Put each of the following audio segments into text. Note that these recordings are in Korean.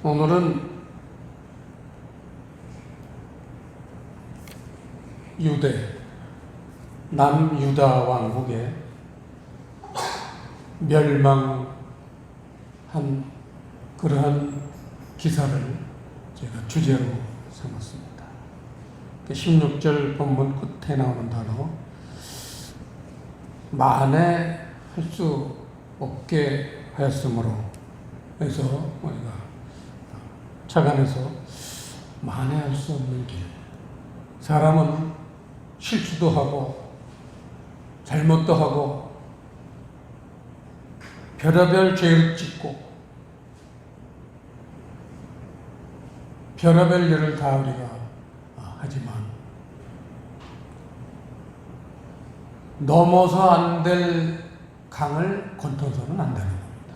오늘은 유대, 남유다 왕국의 멸망한 그러한 기사를 제가 주제로 삼았습니다. 16절 본문 끝에 나오는 단어, 만에 할 수 없게 하였으므로, 그래서 우리가 차관에서 만회할 수 없는 길. 사람은 실수도 하고 잘못도 하고 별의별 죄를 짓고 별의별 일을 다 우리가 하지만 넘어서 안 될 강을 건너서는 안 되는 겁니다.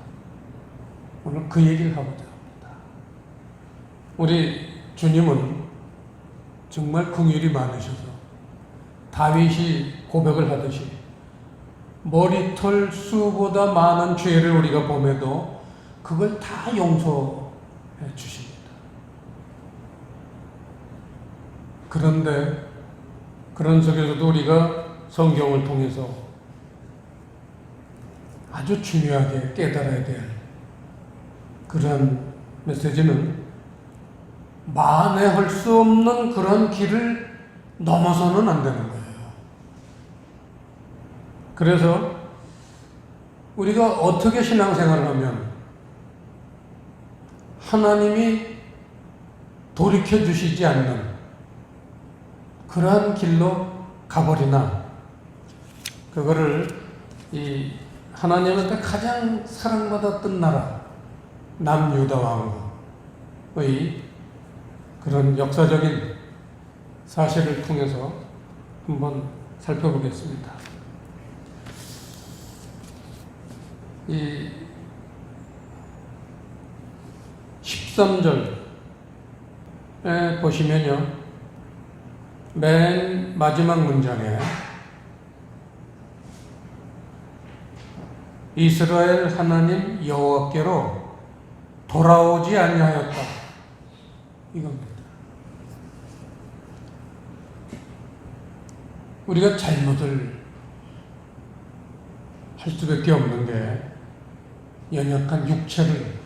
오늘 그 얘기를 하고자 합니다. 우리 주님은 정말 긍휼이 많으셔서 다윗이 고백을 하듯이 머리털 수보다 많은 죄를 우리가 범해도 그걸 다 용서해 주십니다. 그런데 그런 속에서도 우리가 성경을 통해서 아주 중요하게 깨달아야 될 그런 메시지는 만회할 수 없는 그런 길을 넘어서는 안 되는 거예요. 그래서 우리가 어떻게 신앙생활을 하면 하나님이 돌이켜주시지 않는 그러한 길로 가버리나, 그거를 이 하나님한테 가장 사랑받았던 나라 남유다 왕국의 그런 역사적인 사실을 통해서 한번 살펴보겠습니다. 이 13절에 보시면요, 맨 마지막 문장에 이스라엘 하나님 여호와께로 돌아오지 아니하였다, 이겁니다. 우리가 잘못을 할 수밖에 없는 게 연약한 육체를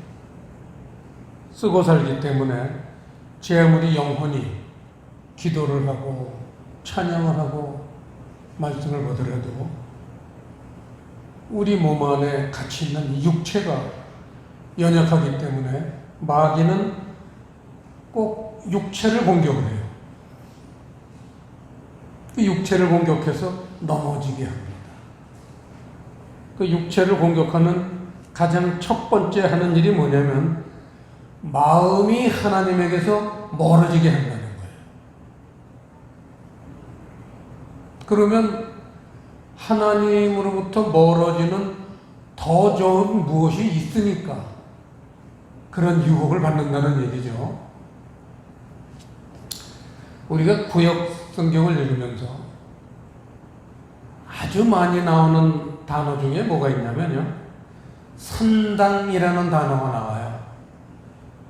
쓰고 살기 때문에 제 아무리 영혼이 기도를 하고 찬양을 하고 말씀을 보더라도 우리 몸 안에 같이 있는 육체가 연약하기 때문에 마귀는 꼭 육체를 공격을 해요. 그 육체를 공격해서 넘어지게 합니다. 그 육체를 공격하는 가장 첫 번째 하는 일이 뭐냐면 마음이 하나님에게서 멀어지게 한다는 거예요. 그러면 하나님으로부터 멀어지는 더 좋은 무엇이 있으니까 그런 유혹을 받는다는 얘기죠. 우리가 구약 성경을 읽으면서 아주 많이 나오는 단어 중에 뭐가 있냐면요, 산당이라는 단어가 나와요.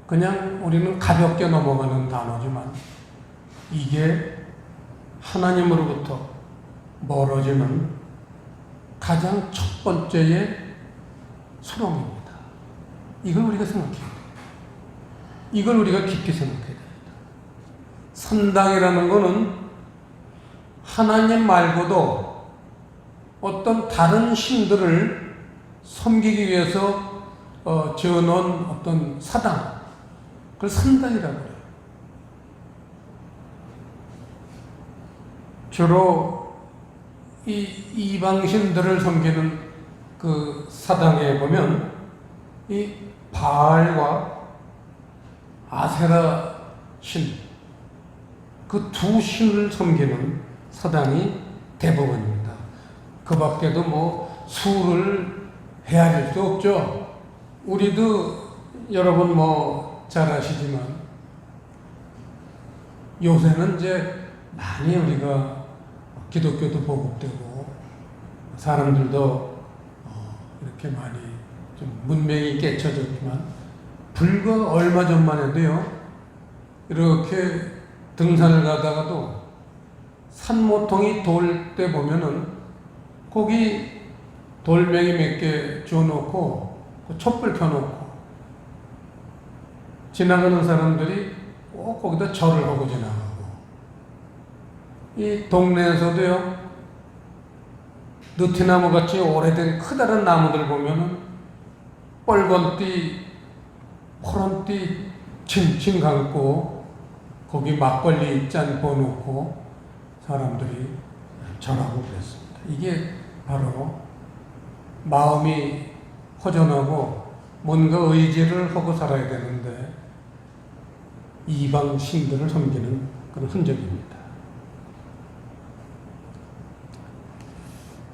그냥 우리는 가볍게 넘어가는 단어지만 이게 하나님으로부터 멀어지는 가장 첫 번째의 소롱입니다. 이걸 우리가 생각해야 돼요. 이걸 우리가 깊이 생각해야 됩니다. 산당이라는 것은 하나님 말고도 어떤 다른 신들을 섬기기 위해서 지어놓은 어떤 사당, 그걸 산당이라고 해요. 주로 이 이방신들을 섬기는 그 사당에 보면 이 바알과 아세라 신, 그 두 신을 섬기는 사당이 대부분입니다. 그 밖에도 뭐 수를 헤아릴 수 없죠. 우리도 여러분 잘 아시지만 요새는 이제 많이 우리가 기독교도 보급되고 사람들도 이렇게 많이 좀 문명이 깨쳐졌지만 불과 얼마 전만 해도요, 이렇게 등산을 가다가도 산모통이 돌 때 보면은 거기 돌멩이 몇 개 주워놓고 촛불 켜놓고 지나가는 사람들이 꼭 거기다 절을 하고 지나가고, 이 동네에서도요, 느티나무 같이 오래된 크다란 나무들 보면은 빨간띠, 파란띠 칭칭 감고 거기 막걸리 잔 부어놓고 사람들이 절하고 그랬습니다. 이게 바로 마음이 허전하고 뭔가 의지를 하고 살아야 되는데 이방 신들을 섬기는 그런 흔적입니다.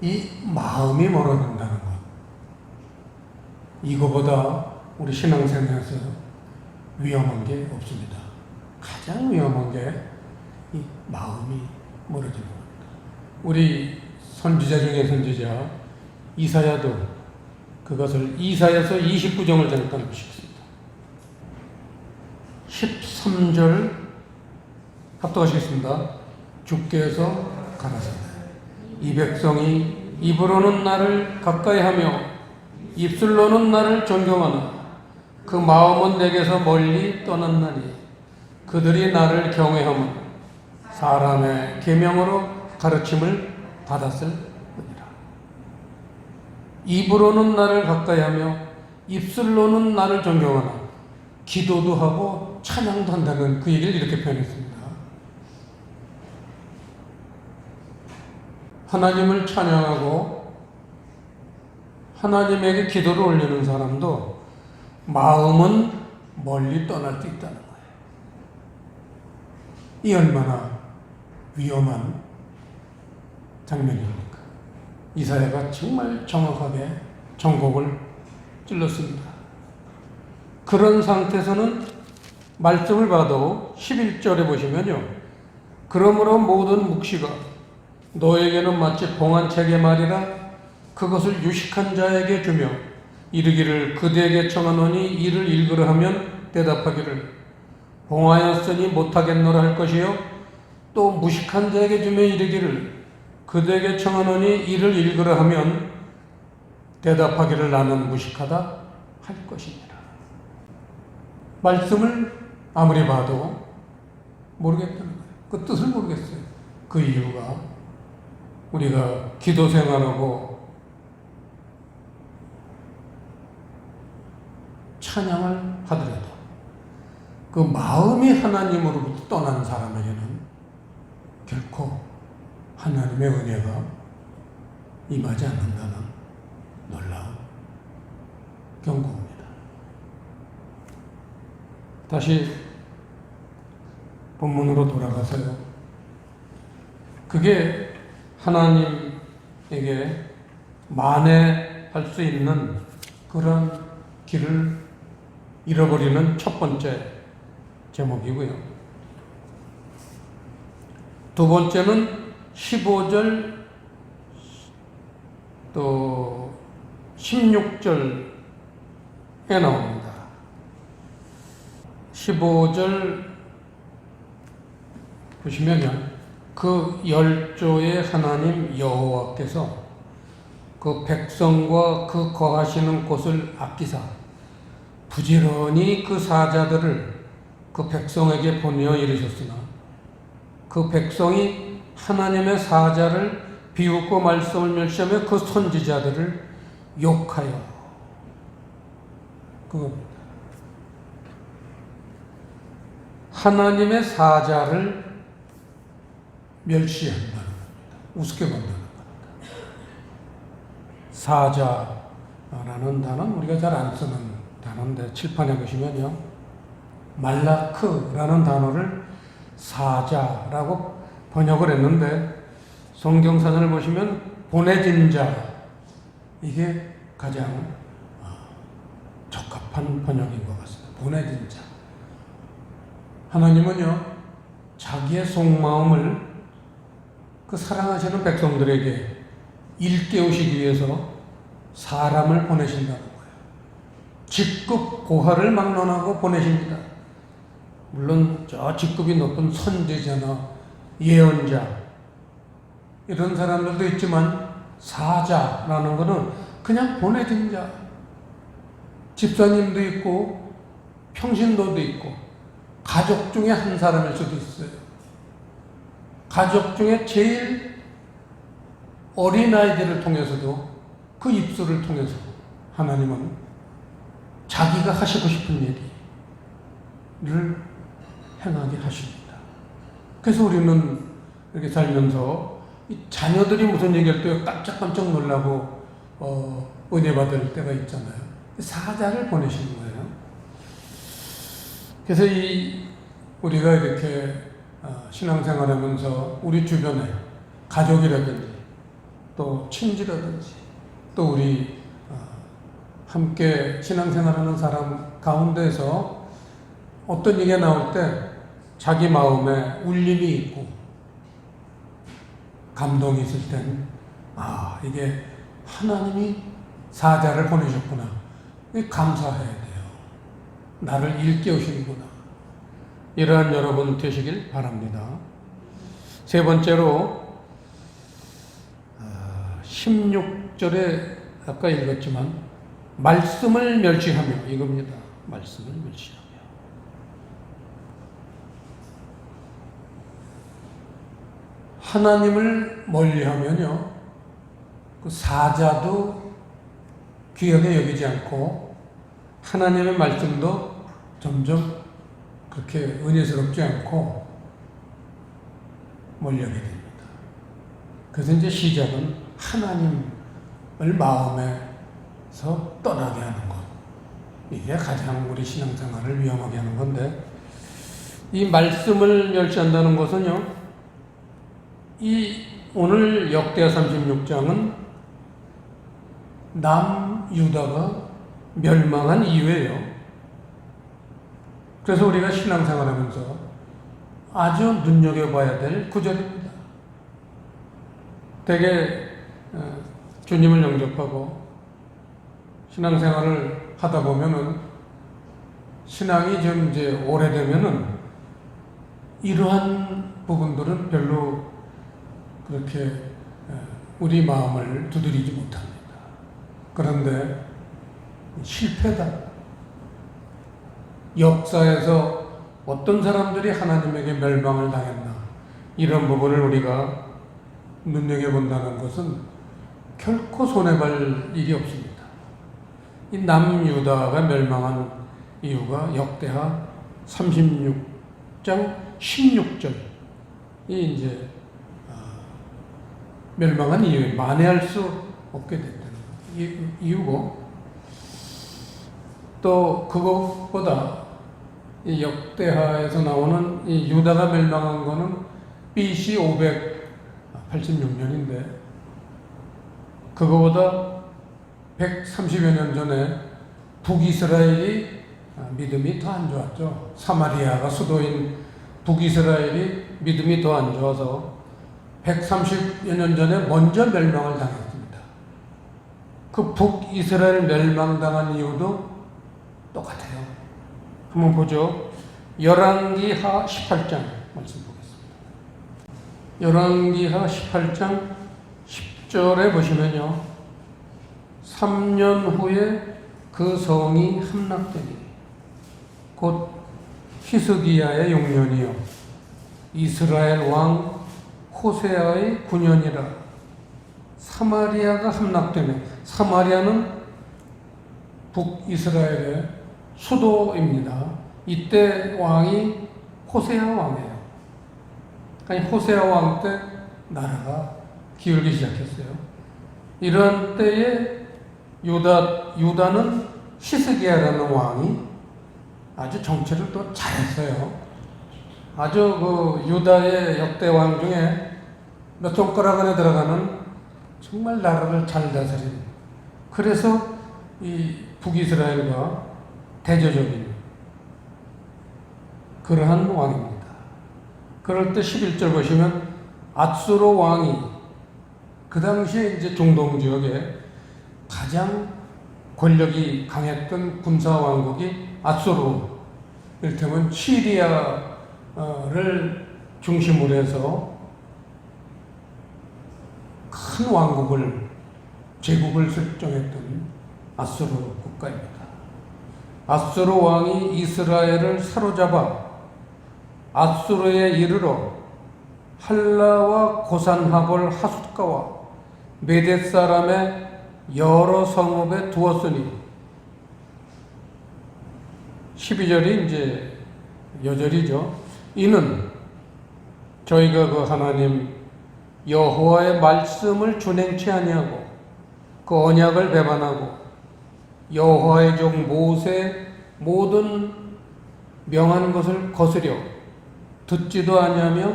이 마음이 멀어진다는 것, 이거보다 우리 신앙생활에서 위험한 게 없습니다. 가장 위험한 게 이 마음이 멀어지는 겁니다. 우리 선지자 중에 선지자 이사야도 그것을 이사야서 29장을 잠깐 보시겠습니다. 13절 합독하시겠습니다. 주께서 가라사대 이 백성이 입으로는 나를 가까이하며 입술로는 나를 존경하나 그 마음은 내게서 멀리 떠났나니 그들이 나를 경외하면 사람의 계명으로 가르침을 받았을 뿐이라. 입으로는 나를 가까이하며 입술로는 나를 존경하나 기도도 하고 찬양도 한다는 그 얘기를 이렇게 표현했습니다. 하나님을 찬양하고 하나님에게 기도를 올리는 사람도 마음은 멀리 떠날 수 있다는 거예요. 이 얼마나 위험한 장면입니까? 이사야가 정말 정확하게 정곡을 찔렀습니다. 그런 상태에서는 말씀을 봐도 11절에 보시면요, 그러므로 모든 묵시가 너에게는 마치 봉한 책의 말이라 그것을 유식한 자에게 주며 이르기를 그대에게 청하노니 이를 읽으라 하면 대답하기를 봉하였으니 못하겠노라 할 것이요 또 무식한 자에게 주며 이르기를 그대에게 청하노니 이를 읽으라 하면 대답하기를 나는 무식하다 할 것이니라. 말씀을 아무리 봐도 모르겠다는 거예요. 그 뜻을 모르겠어요. 그 이유가 우리가 기도 생활하고 찬양을 하더라도 그 마음이 하나님으로부터 떠난 사람에게는 결코 하나님의 은혜가 임하지 않는다는 놀라운 경고입니다. 다시 본문으로 돌아가서요. 그게 하나님에게 만회할 수 있는 그런 길을 잃어버리는 첫 번째 제목이고요. 두 번째는 15절 또 16절에 나옵니다. 15절 보시면요, 그 열조의 하나님 여호와께서 그 백성과 그 거하시는 곳을 아끼사 부지런히 그 사자들을 그 백성에게 보내어 이르셨으나 그 백성이 하나님의 사자를 비웃고 말씀을 멸시하며 그 선지자들을 욕하여, 그겁니다. 하나님의 사자를 멸시한다는 겁니다. 우습게 본다는 겁니다. 사자라는 단어는 우리가 잘 안 쓰는 단어인데 칠판에 보시면요, 말라크라는 단어를 사자라고 번역을 했는데 성경사전을 보시면 보내진 자, 이게 가장 적합한 번역인 것 같습니다. 보내진 자. 하나님은요, 자기의 속마음을 그 사랑하시는 백성들에게 일깨우시기 위해서 사람을 보내신다는 거예요. 직급 고하를 막론하고 보내십니다. 물론 저 직급이 높은 선지자나 예언자 이런 사람들도 있지만 사자라는 것은 그냥 보내진 자, 집사님도 있고 평신도도 있고 가족 중에 한 사람일 수도 있어요. 가족 중에 제일 어린아이들을 통해서도 그 입술을 통해서 하나님은 자기가 하시고 싶은 일을 행하게 하십니다. 그래서 우리는 이렇게 살면서 이 자녀들이 무슨 얘기할 때 깜짝깜짝 놀라고 은혜 받을 때가 있잖아요. 사자를 보내시는 거예요. 그래서 우리가 이렇게 신앙생활하면서 우리 주변에 가족이라든지 또 친지라든지 또 우리 함께 신앙생활하는 사람 가운데서 어떤 얘기가 나올 때 자기 마음에 울림이 있고 감동이 있을 땐 이게 하나님이 사자를 보내셨구나. 감사해야 돼요. 나를 일깨우시는구나. 이러한 여러분 되시길 바랍니다. 세 번째로 16절에 아까 읽었지만 말씀을 멸시하며 이겁니다. 말씀을 멸시하며 하나님을 멀리하면요 그 사자도 귀하게 여기지 않고 하나님의 말씀도 점점 그렇게 은혜스럽지 않고 멀리하게 됩니다. 그래서 이제 시작은 하나님을 마음에서 떠나게 하는 것. 이게 가장 우리 신앙생활을 위험하게 하는 건데 이 말씀을 멸시한다는 것은요 이 오늘 역대하 36장은 남유다가 멸망한 이유예요. 그래서 우리가 신앙생활하면서 아주 눈여겨봐야 될 구절입니다. 되게 주님을 영접하고 신앙생활을 하다 보면은 신앙이 좀 이제 오래되면은 이러한 부분들은 별로 그렇게 우리 마음을 두드리지 못합니다. 그런데 실패다. 역사에서 어떤 사람들이 하나님에게 멸망을 당했나 이런 부분을 우리가 눈여겨본다는 것은 결코 손해볼 일이 없습니다. 이 남유다가 멸망한 이유가 역대하 36장 16절이 이제 멸망한 이유에 만회할 수 없게 됐다는 이유고 또 그것보다 이 역대하에서 나오는 이 유다가 멸망한 거는 BC 586년인데 그거보다 130여 년 전에 북이스라엘이 믿음이 더 안 좋았죠. 사마리아가 수도인 북이스라엘이 믿음이 더 안 좋아서 130여 년 전에 먼저 멸망을 당했습니다. 그 북이스라엘 멸망당한 이유도 똑같아요. 한번 보죠. 열왕기하 18장 말씀 보겠습니다. 열왕기하 18장 10절에 보시면요. 3년 후에 그 성이 함락되니 곧 히스기야의 6년이요 이스라엘 왕 호세아의 9년이라 사마리아가 함락되네. 사마리아는 북이스라엘의 수도입니다. 이때 왕이 호세아 왕이에요. 아니 호세아 왕 때 나라가 기울기 시작했어요. 이런 때에 유다는 히스기야라는 왕이 아주 정치를 또 잘했어요. 아주 그 유다의 역대 왕 중에 몇 손가락 안에 들어가는 정말 나라를 잘 다스린 그래서 이 북이스라엘과 대조적인 그러한 왕입니다. 그럴 때 11절 보시면 앗수로 왕이 그 당시에 이제 중동 지역에 가장 권력이 강했던 군사 왕국이 아수르, 이를테면 시리아를 중심으로 해서 큰 왕국을, 제국을 설정했던 아수르 국가입니다. 아수르 왕이 이스라엘을 사로잡아 아수르에 이르러 할라와 고산하볼 하숫가와 메뎃 사람의 여러 성읍에 두었으니, 12절이 이제 여절이죠. 이는 저희가 그 하나님 여호와의 말씀을 준행치 아니하고 그 언약을 배반하고 여호와의 종 모세의 모든 명한 것을 거스려 듣지도 아니하며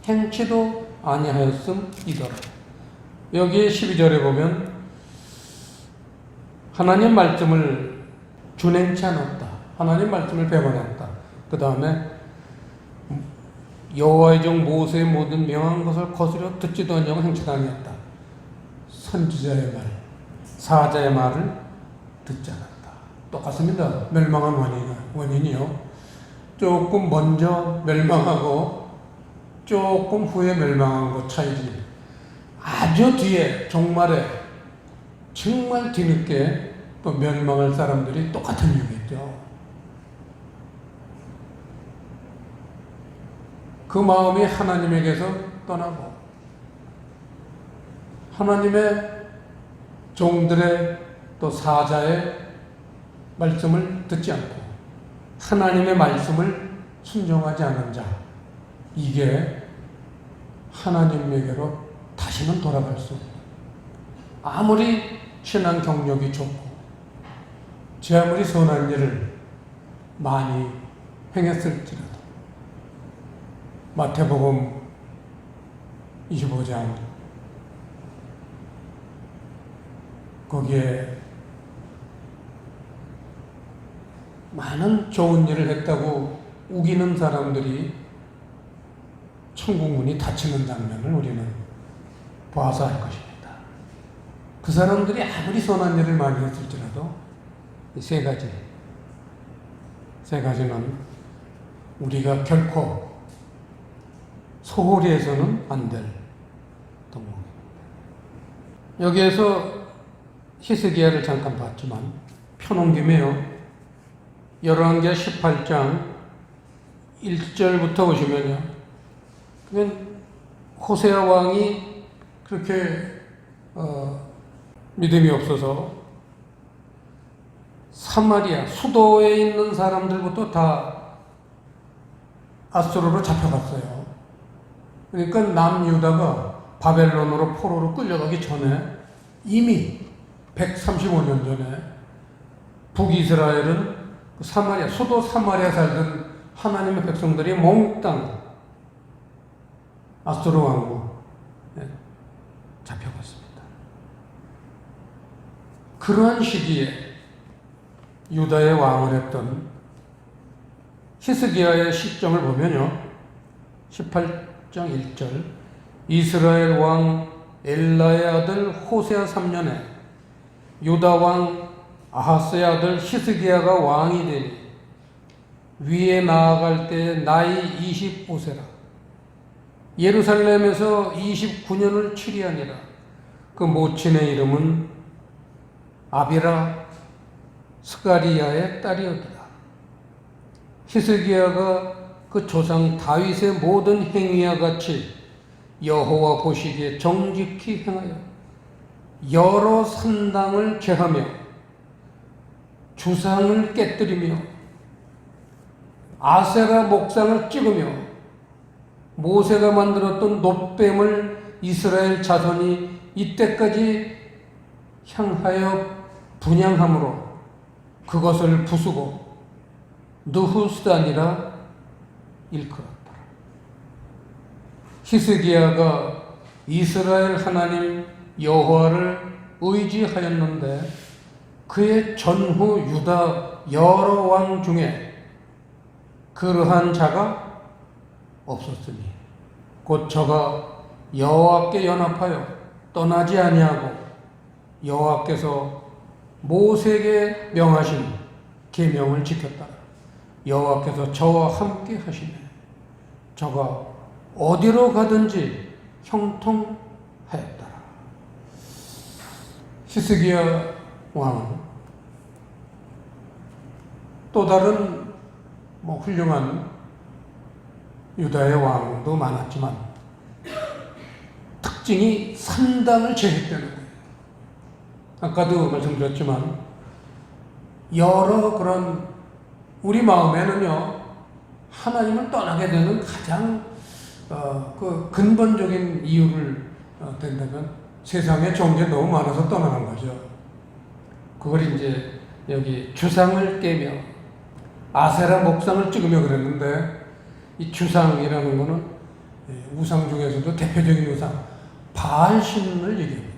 행치도 아니하였음이더라. 여기에 12절에 보면 하나님 말씀을 준행치 않았다, 하나님 말씀을 배반했다, 그 다음에 여호와의 종 모세의 모든 명한 것을 거스려 듣지도 아니하고 행치도 아니했다. 선지자의 말, 사자의 말을 듣지 않았다. 똑같습니다. 멸망한 원인이요. 조금 먼저 멸망하고 조금 후에 멸망한 것 차이지. 아주 뒤에 종말에 정말 뒤늦게 또 멸망할 사람들이 똑같은 이유겠죠. 그 마음이 하나님에게서 떠나고 하나님의 종들의 또 사자의 말씀을 듣지 않고 하나님의 말씀을 순종하지 않은 자, 이게 하나님에게로 다시는 돌아갈 수 없는, 아무리 신앙 경력이 좋고 제 아무리 선한 일을 많이 행했을지라도, 마태복음 25장 거기에 많은 좋은 일을 했다고 우기는 사람들이 천국 문이 닫히는 장면을 우리는 봐서 알 것입니다. 그 사람들이 아무리 선한 일을 많이 했을지라도 이 세 가지는 우리가 결코 소홀히 해서는 안 될 덕목입니다. 여기에서 히스기야를 잠깐 봤지만 펴놓은 김에요, 열왕기하 18장 1절부터 보시면요, 호세아 왕이 그렇게 믿음이 없어서 사마리아 수도에 있는 사람들부터 다 아수르로 잡혀갔어요. 그러니까 남유다가 바벨론으로 포로로 끌려가기 전에 이미 135년 전에 북이스라엘은 사마리아, 수도 사마리아 살던 하나님의 백성들이 몽땅 아수르 왕국에 잡혀갔습니다. 그러한 시기에 유다의 왕을 했던 히스기야의 시점을 보면요, 18장 1절, 이스라엘 왕 엘라의 아들 호세아 3년에 유다 왕 아하스의 아들 히스기야가 왕이 되니 위에 나아갈 때 나이 25세라. 예루살렘에서 29년을 치리하니라. 그 모친의 이름은 아비라 스가리야의 딸이었더라. 히스기야가 그 조상 다윗의 모든 행위와 같이 여호와 보시기에 정직히 행하여 여러 산당을 제하며 주상을 깨뜨리며 아세라 목상을 찍으며 모세가 만들었던 놋뱀을 이스라엘 자손이 이때까지 향하여 분향함으로 그것을 부수고 느후스단이라 일컬었다. 히스기야가 이스라엘 하나님 여호와를 의지하였는데 그의 전후 유다 여러 왕 중에 그러한 자가 없었으니 곧 저가 여호와께 연합하여 떠나지 아니하고 여호와께서 모세에게 명하신 계명을 지켰다. 여호와께서 저와 함께 하시네. 저가 어디로 가든지 형통하였더라. 히스기야 왕은 또 다른 훌륭한 유다의 왕도 많았지만 특징이 산당을 제했다는 거예요. 아까도 말씀드렸지만 여러 그런 우리 마음에는요 하나님을 떠나게 되는 가장 그 근본적인 이유를 된다면 세상에 좋은 게 너무 많아서 떠나는 거죠. 그걸 이제 여기 주상을 깨며 아세라 목상을 찍으며 그랬는데 이 주상이라는 거는 우상 중에서도 대표적인 우상 바알신을 얘기합니다.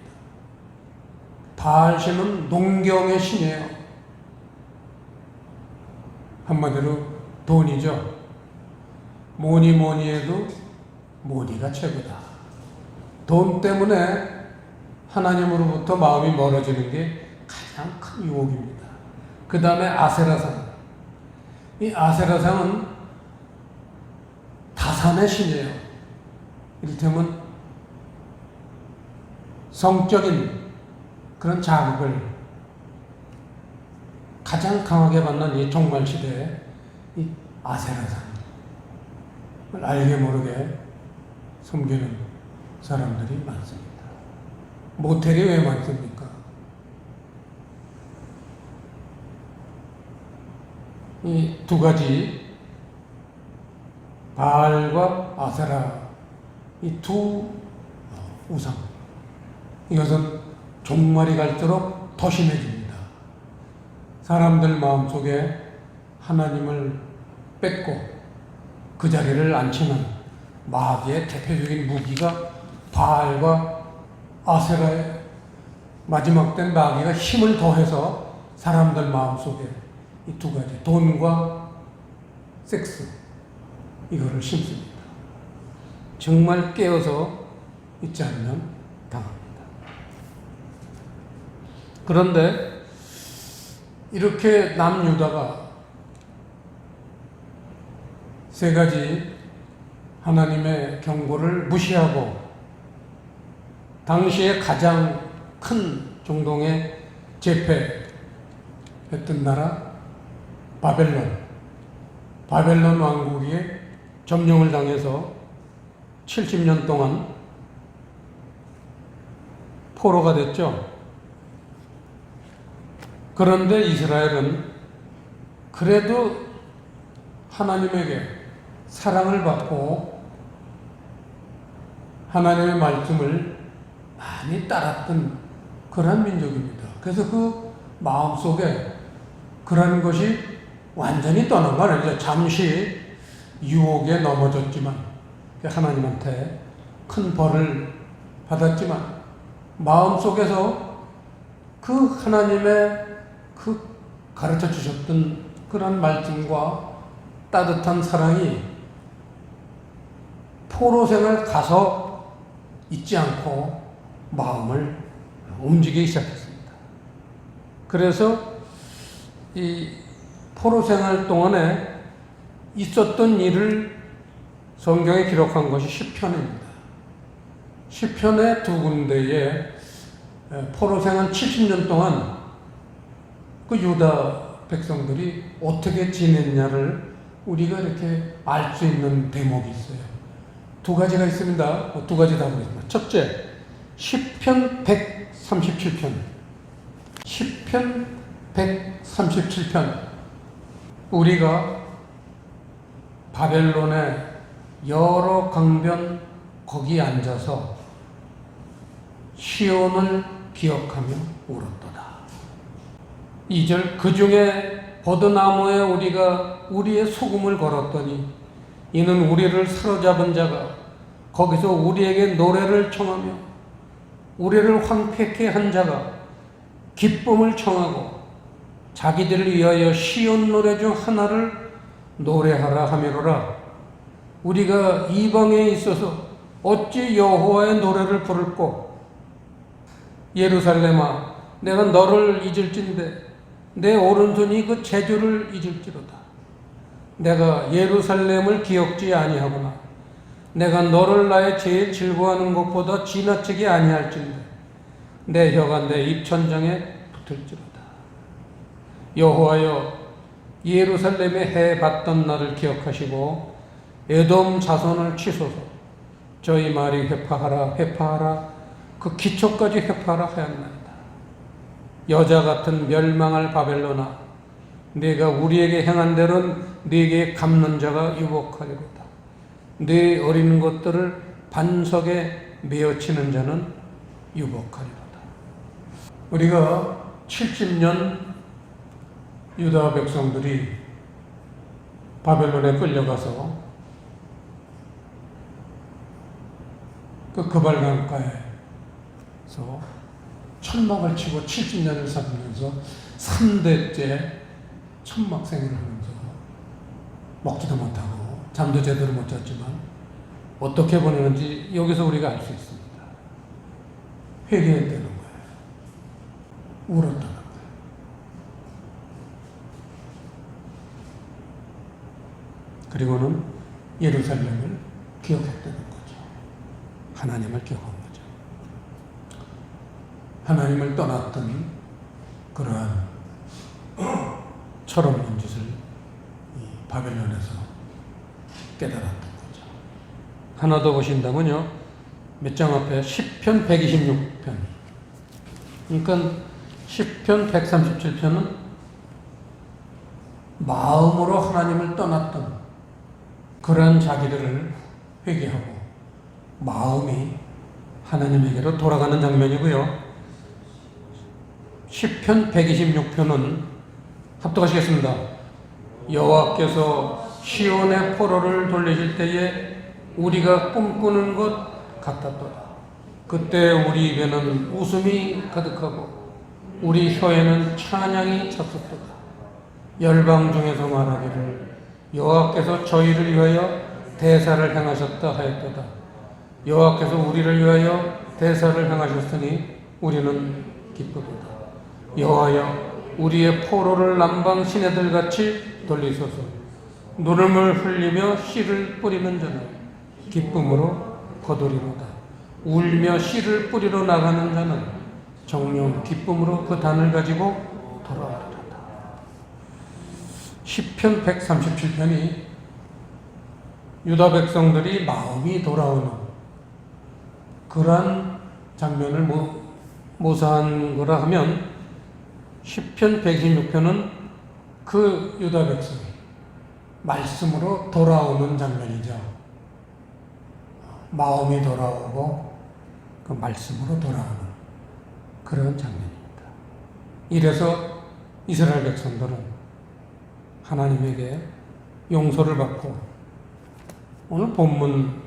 바알신은 농경의 신이에요. 한마디로 돈이죠. 뭐니 해도 money가 최고다. 돈 때문에 하나님으로부터 마음이 멀어지는 게 가장 큰 유혹입니다. 그 다음에 아세라상. 이 아세라상은 다산의 신이에요. 이를테면 성적인 그런 자극을 가장 강하게 받는 이 종말시대에 이 아세라상을 알게 모르게 섬기는 사람들이 많습니다. 모텔이 왜 많습니까? 이 두 가지 바알과 아세라 이 두 우상 이것은 종말이 갈수록 더 심해집니다. 사람들 마음속에 하나님을 뺏고 그 자리를 앉히는 마귀의 대표적인 무기가 바알과 아세라의 마지막 땐 마귀가 힘을 더해서 사람들 마음속에 이 두 가지 돈과 섹스 이거를 심습니다. 정말 깨어서 있지 않으면 당합니다. 그런데 이렇게 남유다가 세 가지 하나님의 경고를 무시하고 당시에 가장 큰 중동의 제패했던 나라 바벨론 왕국에 점령을 당해서 70년 동안 포로가 됐죠. 그런데 이스라엘은 그래도 하나님에게 사랑을 받고 하나님의 말씀을 많이 따랐던 그런 민족입니다. 그래서 그 마음속에 그런 것이 완전히 떠난 건 아니죠. 잠시 유혹에 넘어졌지만 하나님한테 큰 벌을 받았지만 마음속에서 그 하나님의 그 가르쳐 주셨던 그런 말씀과 따뜻한 사랑이 포로생을 가서 잊지 않고 마음을 움직이기 시작했습니다. 그래서 이 포로생활 동안에 있었던 일을 성경에 기록한 것이 시편입니다. 시편의 두 군데에 포로생활 70년 동안 그 유다 백성들이 어떻게 지냈냐를 우리가 이렇게 알 수 있는 대목이 있어요. 두 가지가 있습니다. 두 가지 다 보겠습니다. 첫째, 시편 137편. 시편 137편. 우리가 바벨론의 여러 강변 거기 앉아서 시온을 기억하며 울었도다. 2절, 그 중에 버드나무에 우리가 우리의 소금을 걸었더니 이는 우리를 사로잡은 자가 거기서 우리에게 노래를 청하며 우리를 황폐케 한 자가 기쁨을 청하고 자기들을 위하여 시온 노래 중 하나를 노래하라 하미로라. 우리가 이방에 있어서 어찌 여호와의 노래를 부를꼬. 예루살렘아 내가 너를 잊을진대 내 오른손이 그 제주를 잊을지로다. 내가 예루살렘을 기억지 아니하구나. 내가 너를 나의 제일 즐거워하는 것보다 지나치게 아니할진대 내 혀가 내 입천장에 붙을지로다. 여호와여, 예루살렘에 해 받던 날을 기억하시고 에돔 자손을 치소서. 저희 말이 회파하라 회파하라 그 기초까지 회파하라 하였나이다. 여자 같은 멸망할 바벨론아, 네가 우리에게 행한 대로는 네게 갚는 자가 유복하리로다. 네 어린 것들을 반석에 메어치는 자는 유복하리로다. 우리가 70년 유다 백성들이 바벨론에 끌려가서 그 그발강가에서 천막을 치고 70년을 살면서 3대째 천막생활을 하면서 먹지도 못하고 잠도 제대로 못 잤지만 어떻게 보내는지 여기서 우리가 알 수 있습니다. 회개했다는 거예요. 울었다는 거예요. 그리고는 예루살렘을 기억했다는 거죠. 하나님을 기억한 거죠. 하나님을 떠났던 그러한 철없는 짓을 이 바벨론에서 깨달았던 거죠. 하나 더 보신다면요. 몇 장 앞에 10편 126편. 그러니까 10편 137편은 마음으로 하나님을 떠났던 그러한 자기들을 회개하고 마음이 하나님에게로 돌아가는 장면이고요. 10편 126편은 합독하시겠습니다. 여호와께서 시온의 포로를 돌리실 때에 우리가 꿈꾸는 것 같았도다. 그때 우리 입에는 웃음이 가득하고 우리 혀에는 찬양이 찼었도다. 열방 중에서 말하기를 여호와께서 저희를 위하여 대사를 행하셨다 하였도다. 여호와께서 우리를 위하여 대사를 행하셨으니 우리는 기쁘도다. 여호와여, 우리의 포로를 남방 시내들같이 돌리소서. 눈물을 흘리며 씨를 뿌리는 자는 기쁨으로 거두리로다. 울며 씨를 뿌리러 나가는 자는 정녕 기쁨으로 그 단을 가지고 돌아오리로다. 10편 137편이 유다 백성들이 마음이 돌아오는 그러한 장면을 모사한 거라 하면 10편 126편은 그 유다 백성이 말씀으로 돌아오는 장면이죠. 마음이 돌아오고 그 말씀으로 돌아오는 그런 장면입니다. 이래서 이스라엘 백성들은 하나님에게 용서를 받고 오늘 본문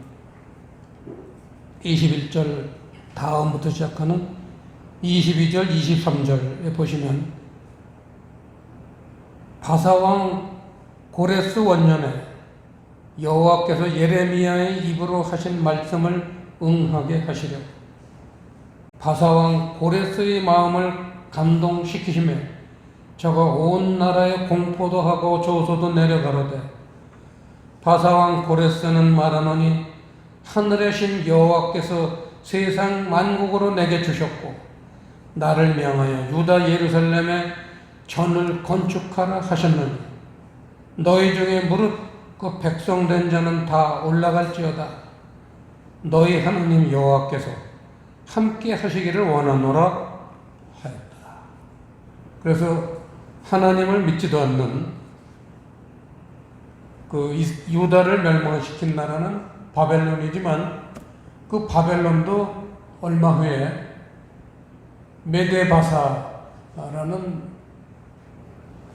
21절 다음부터 시작하는 22절, 23절에 보시면 바사왕 고레스 원년에 여호와께서 예레미야의 입으로 하신 말씀을 응하게 하시려 바사왕 고레스의 마음을 감동시키시며 저가 온 나라에 공포도 하고 조소도 내려가로되 바사왕 고레스는 말하노니 하늘의 신 여호와께서 세상 만국으로 내게 주셨고 나를 명하여 유다 예루살렘에 전을 건축하라 하셨느니 너희 중에 무릇 그 백성된 자는 다 올라갈지어다. 너희 하나님 여호와께서 함께 하시기를 원하노라 하였다. 그래서 하나님을 믿지도 않는 그 유다를 멸망시킨 나라는 바벨론이지만 그 바벨론도 얼마 후에 메데바사라는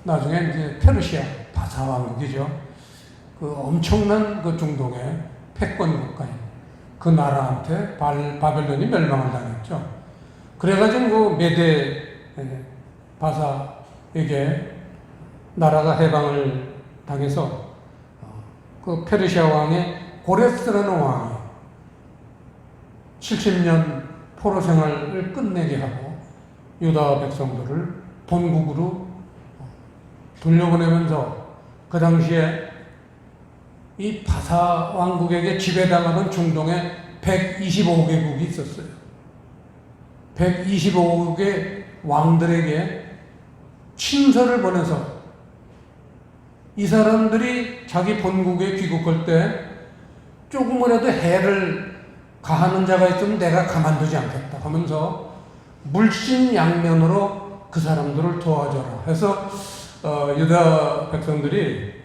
나중에 이제 페르시아 바사 왕국이죠. 그 엄청난 그 중동의 패권 국가인 그 나라한테 바벨론이 멸망을 당했죠. 그래가지고 그 메데 바사에게 나라가 해방을 당해서 그 페르시아 왕의 고레스라는 왕이 70년 포로 생활을 끝내게 하고 유다 백성들을 본국으로 돌려보내면서 그 당시에 이 바사 왕국에게 지배당하던 중동에 125개국이 있었어요. 125개국의 왕들에게 친서를 보내서 이 사람들이 자기 본국에 귀국할 때 조금이라도 해를 가하는 자가 있으면 내가 가만두지 않겠다 하면서 물신양면으로 그 사람들을 도와줘라 해서 유다 백성들이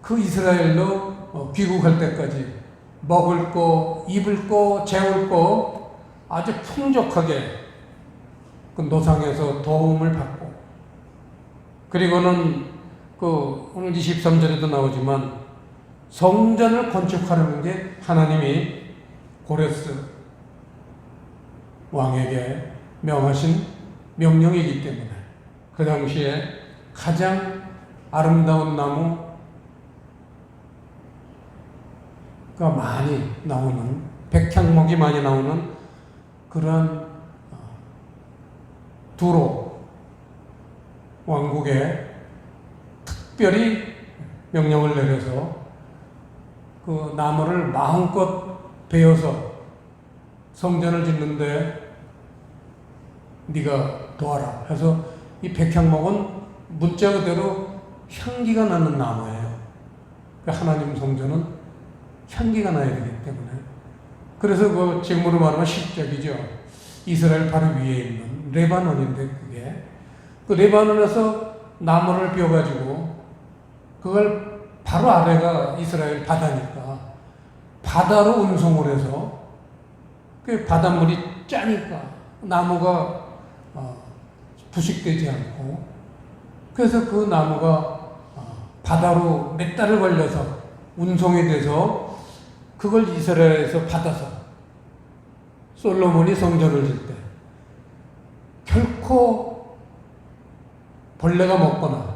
그 이스라엘로 귀국할 때까지 먹을 거, 입을 거, 재울 거 아주 풍족하게 그 노상에서 도움을 받고, 그리고는 그 오늘 23절에도 나오지만 성전을 건축하려는 게 하나님이 고레스 왕에게 명하신 명령이기 때문에 그 당시에 가장 아름다운 나무가 많이 나오는, 백향목이 많이 나오는 그런 두로 왕국에 특별히 명령을 내려서 그 나무를 마음껏 베어서 성전을 짓는데 네가 도와라 해서 이 백향목은 문자 그대로 향기가 나는 나무예요. 하나님 성전은 향기가 나야 되기 때문에, 그래서 그 지금으로 말하면 실적이죠. 이스라엘 바로 위에 있는 레바논인데 그게 그 레바논에서 나무를 벼가지고 그걸 바로 아래가 이스라엘 바다니까 바다로 운송을 해서 그 바닷물이 짜니까 나무가 부식되지 않고, 그래서 그 나무가 바다로 몇 달을 걸려서 운송이 돼서 그걸 이스라엘에서 받아서 솔로몬이 성전을 질 때 결코 벌레가 먹거나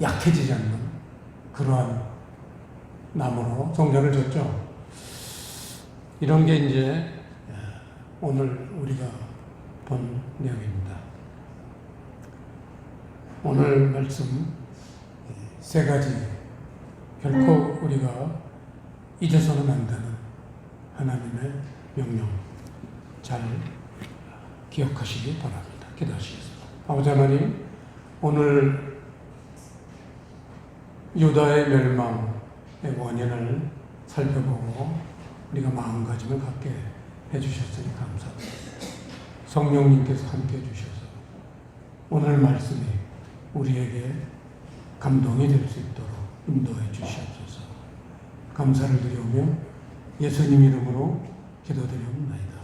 약해지지 않는 그러한 나무로 성전을 졌죠. 이런 게 이제 오늘 우리가 본 내용입니다. 오늘 말씀 세 가지 결코 우리가 잊어서는 안 되는 하나님의 명령 잘 기억하시기 바랍니다. 기도하시겠습니다. 아버지 하나님, 오늘 유다의 멸망의 원인을 살펴보고 우리가 마음가짐을 갖게 해주셨으니 감사합니다. 성령님께서 함께 해주셔서 오늘 말씀이 우리에게 감동이 될 수 있도록 인도해 주시옵소서. 감사를 드리오며 예수님 이름으로 기도드리옵나이다.